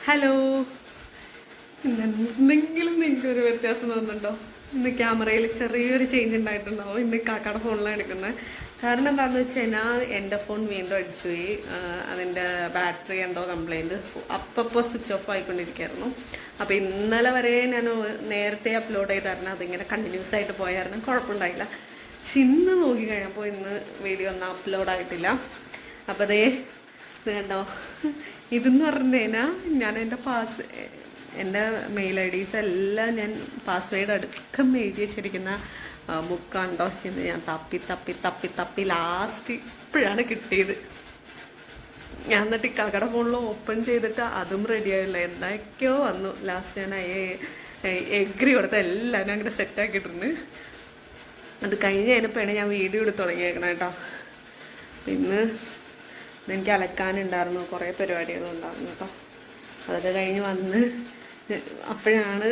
Hello. എന്തെങ്കിലും നിങ്ങൾക്കൊരു വ്യത്യാസം തോന്നുന്നുണ്ടോ? ഇന്ന് ക്യാമറയിൽ ചെറിയൊരു ചേഞ്ച് ഉണ്ടായിട്ടുണ്ടാവും. ഇന്ന് കാക്കയുടെ ഫോണിലാണ് എടുക്കുന്നത്. കാരണം എന്താണെന്ന് വെച്ച് കഴിഞ്ഞാൽ എൻ്റെ ഫോൺ വീണ്ടും അടിച്ചുപോയി. അതിൻ്റെ ബാറ്ററി എന്തോ കംപ്ലൈൻറ്റ്, അപ്പോൾ സ്വിച്ച് ഓഫ് ആയിക്കൊണ്ടിരിക്കുകയായിരുന്നു. അപ്പോൾ ഇന്നലെ വരെ ഞാൻ നേരത്തെ അപ്ലോഡ് ചെയ്തായിരുന്നു. അതിങ്ങനെ കണ്ടിന്യൂസ് ആയിട്ട് പോയായിരുന്നു, കുഴപ്പമുണ്ടായില്ല. പക്ഷെ ഇന്ന് നോക്കിക്കഴിഞ്ഞപ്പോൾ ഇന്ന് വീഡിയോ ഒന്നും അപ്ലോഡായിട്ടില്ല. അപ്പോൾ അതേ ഇത് കണ്ടോ, ഇതെന്ന് പറഞ്ഞു കഴിഞ്ഞാൽ ഞാൻ എൻ്റെ മെയിൽ ഐ ഡീസ് എല്ലാം ഞാൻ പാസ്വേഡ് അടുക്കം എഴുതി വെച്ചിരിക്കുന്ന ബുക്കാണ്ടോ. ഇന്ന് ഞാൻ തപ്പി തപ്പി തപ്പി തപ്പി ലാസ്റ്റ് ഇപ്പോഴാണ് കിട്ടിയത്. ഞാൻ എന്നിട്ട് ഇക്കാക്കയുടെ ഫോണിൽ ഓപ്പൺ ചെയ്തിട്ട് അതും റെഡി ആയില്ല, എന്തൊക്കെയോ വന്നു. ലാസ്റ്റ് ഞാൻ എഗ്രി കൊടുത്ത എല്ലാം ഞാൻ അങ്ങനെ സെറ്റാക്കിയിട്ടുണ്ട്. അത് കഴിഞ്ഞ് കഴിഞ്ഞപ്പോഴാണ് ഞാൻ വീഡിയോ എടുത്ത് തുടങ്ങിയേക്കണം കേട്ടോ. പിന്നെ എനിക്ക് അലക്കാനുണ്ടായിരുന്നു, കുറേ പരിപാടികളുണ്ടായിരുന്നു കേട്ടോ. അതൊക്കെ കഴിഞ്ഞ് വന്ന് അപ്പോഴാണ്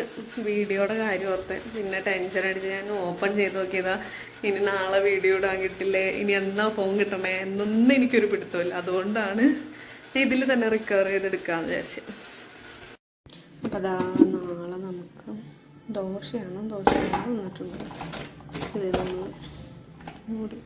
വീഡിയോയുടെ കാര്യം ഓർത്തത്. പിന്നെ ടെൻഷൻ അടിച്ച് ഞാൻ ഓപ്പൺ ചെയ്ത് നോക്കിയതാ. ഇനി നാളെ വീഡിയോ ഇടാൻ കിട്ടില്ലേ, ഇനി എന്നാ ഫോൺ കിട്ടണേ എന്നൊന്നും എനിക്കൊരു പിടുത്തമില്ല. അതുകൊണ്ടാണ് ഇതിൽ തന്നെ റിക്കവർ ചെയ്തെടുക്കാന്ന് വിചാരിച്ചു. അപ്പം അതാ നാളെ നമുക്ക് ദോശയാണ് വന്നിട്ടുണ്ട്. ഇത് നമ്മൾ മൂടി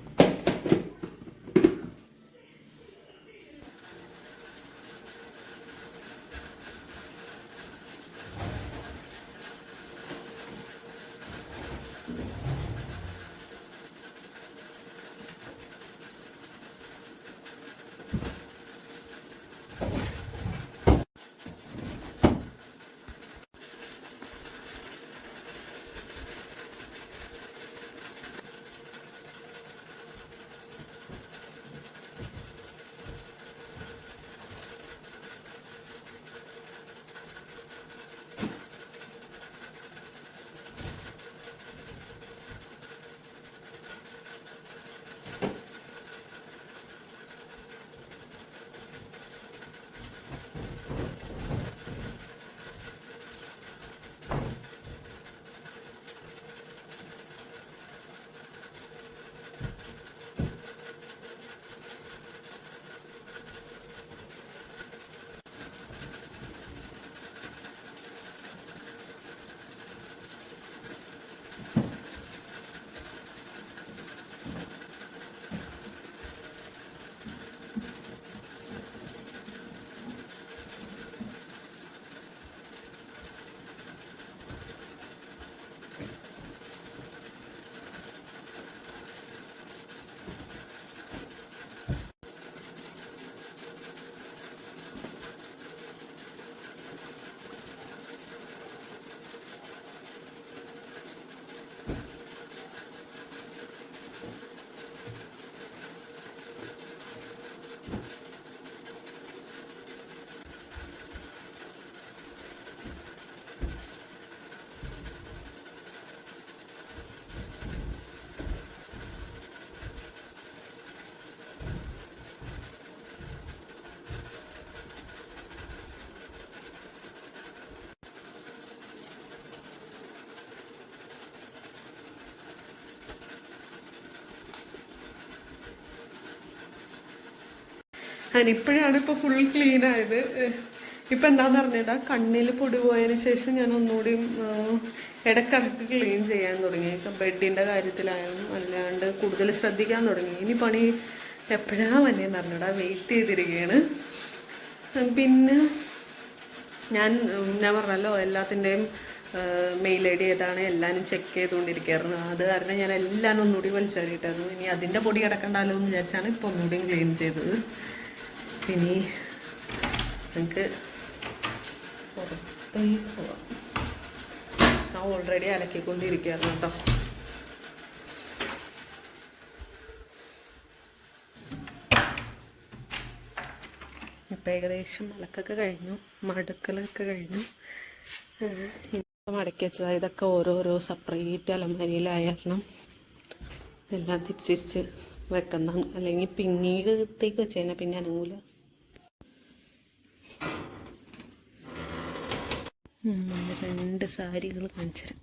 ഞാനിപ്പോഴാണ് ഇപ്പോൾ ഫുൾ ക്ലീൻ ആയത്. ഇപ്പം എന്താണെന്ന് പറഞ്ഞിട്ടാ, കണ്ണിൽ പൊടി പോയതിന് ശേഷം ഞാൻ ഒന്നുകൂടി ഇടക്കിടക്ക് ക്ലീൻ ചെയ്യാൻ തുടങ്ങി. ബെഡിൻ്റെ കാര്യത്തിലായാലും അല്ലാണ്ട് കൂടുതൽ ശ്രദ്ധിക്കാൻ തുടങ്ങി. ഇനി പണി എപ്പോഴാണ് വന്നേന്ന് പറഞ്ഞിടാ, വെയിറ്റ് ചെയ്തിരിക്കുകയാണ്. പിന്നെ ഞാൻ പറഞ്ഞല്ലോ എല്ലാത്തിൻ്റെയും മെയിൽ ഐ ഡി ഏതാണ് എല്ലാവരും ചെക്ക് ചെയ്തുകൊണ്ടിരിക്കുകയായിരുന്നു. അത് കാരണം ഞാൻ എല്ലാം ഒന്നുകൂടി വലിച്ചേറിയിട്ടായിരുന്നു. ഇനി അതിൻ്റെ പൊടി കിടക്കണ്ടല്ലോ എന്ന് വിചാരിച്ചാണ് ഇപ്പോൾ ഒന്നുകൂടി ക്ലീൻ ചെയ്തത്. ഇനി നമുക്ക് പുറത്തേക്ക് പോവാം. ഞാൻ ഓൾറെഡി അലക്കിക്കൊണ്ടിരിക്കുകയായിരുന്നു കേട്ടോ. ഇപ്പം ഏകദേശം അലക്കൊക്കെ കഴിഞ്ഞു, മടുക്കലൊക്കെ കഴിഞ്ഞു. ഇപ്പം മടക്കി വെച്ചതാ. ഇതൊക്കെ ഓരോരോ സെപ്പറേറ്റ് അലമാരിയിലായിരുന്നു. എല്ലാം തിരിച്ചിരിച്ച് വെക്കുന്നതാണ്, അല്ലെങ്കിൽ പിന്നീടത്തേക്ക് വെച്ച് കഴിഞ്ഞാൽ പിന്നെ അനങ്ങൂല. രണ്ട് സാരികൾ കാണിച്ചു തരാം.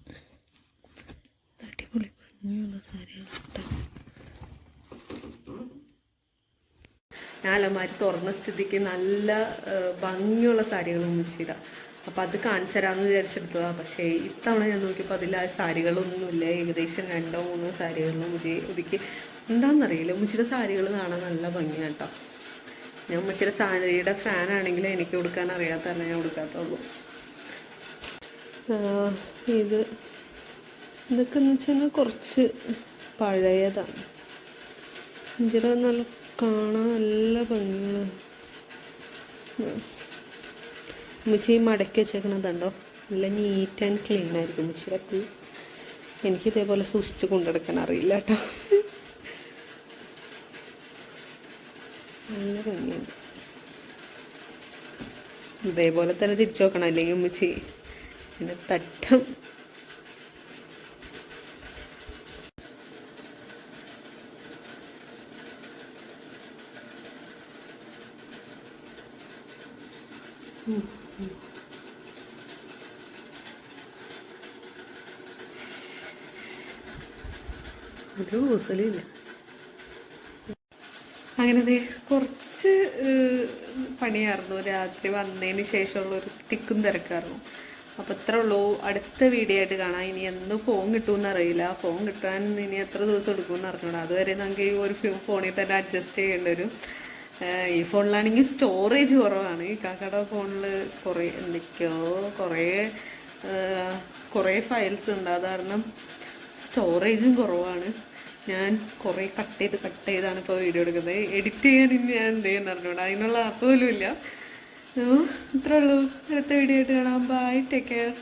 അടിപൊളി ഭംഗിയുള്ള സാരികൾ. ഞാൻ അലമാരി തുറന്ന സ്ഥിതിക്ക് നല്ല ഭംഗിയുള്ള സാരികൾ ഉമ്മച്ചിടാം. അപ്പം അത് കാണിച്ചു തരാമെന്ന് വിചാരിച്ചെടുത്തതാണ്. പക്ഷേ ഇത്തവണ ഞാൻ നോക്കിയപ്പോൾ അതിൽ ആ സാരികളൊന്നുമില്ല. ഏകദേശം 2-3 സാരികളിലും ഒതുക്കി. എന്താണെന്നറിയില്ല, ഉമ്മച്ചിയുടെ സാരികൾ കാണാൻ നല്ല ഭംഗിയാണ് കേട്ടോ. ഞാൻ ഉമ്മച്ചിയുടെ സാരിയുടെ ഫാനാണെങ്കിലും എനിക്ക് ഉടുക്കാൻ അറിയാത്തതാണ് ഞാൻ ഉടുക്കാത്തുള്ളൂ. ഇതൊക്കെ എന്ന് വെച്ചാൽ കുറച്ച് പഴയതാണ്. ഉമ്മച്ചിയുടെ നല്ല കാണാൻ നല്ല ഭംഗിയാണ്. ഉമ്മച്ചി മടക്കി വെച്ചേക്കണതുണ്ടോ, നല്ല നീറ്റ് ആൻഡ് ക്ലീൻ ആയിരിക്കും ഉമ്മച്ചിയുടെ. എനിക്കിതേപോലെ സൂക്ഷിച്ച് കൊണ്ടെടുക്കാൻ അറിയില്ല കേട്ടോ. നല്ല ഭംഗിയുണ്ട്. ഇതേപോലെ തന്നെ തിരിച്ചു നോക്കണം, അല്ലെങ്കിൽ ഉമ്മച്ചി പിന്നെ തട്ടം. ഒരു ഊസലില്ല. അങ്ങനെ കുറച്ച് പണിയായിരുന്നു. രാത്രി വന്നതിന് ശേഷമുള്ളൊരു തിക്കും തിരക്കായിരുന്നു. അപ്പോൾ ഇത്രേ ഉള്ളൂ. അടുത്ത വീഡിയോ ആയിട്ട് കാണാം. ഇനി എന്ന് ഫോൺ കിട്ടുമെന്ന് അറിയില്ല. ഫോൺ കിട്ടാൻ ഇനി എത്ര ദിവസം എടുക്കുമെന്ന് അറിഞ്ഞൂടാ. അതുവരെ നമുക്ക് ഈ ഒരു ഫോണിൽ തന്നെ അഡ്ജസ്റ്റ് ചെയ്യേണ്ടി വരും. ഈ ഫോണിലാണെങ്കിൽ സ്റ്റോറേജ് കുറവാണ്. ഈ കാക്കയുടെ ഫോണിൽ കുറേ ഫയൽസ് ഉണ്ട്. അത് കാരണം സ്റ്റോറേജും കുറവാണ്. ഞാൻ കുറേ കട്ട് ചെയ്താണ് ഇപ്പോൾ വീഡിയോ എടുക്കുന്നത്. എഡിറ്റ് ചെയ്യാൻ ഇനി ഞാൻ എന്ത് ചെയ്യുന്ന അറിഞ്ഞൂടാ. അതിനുള്ള ആപ്പ് പോലും ഇല്ല. ഇത്രേ ഉള്ളൂ. അടുത്ത വീഡിയോ ആയിട്ട് കാണാം. Bye, take care.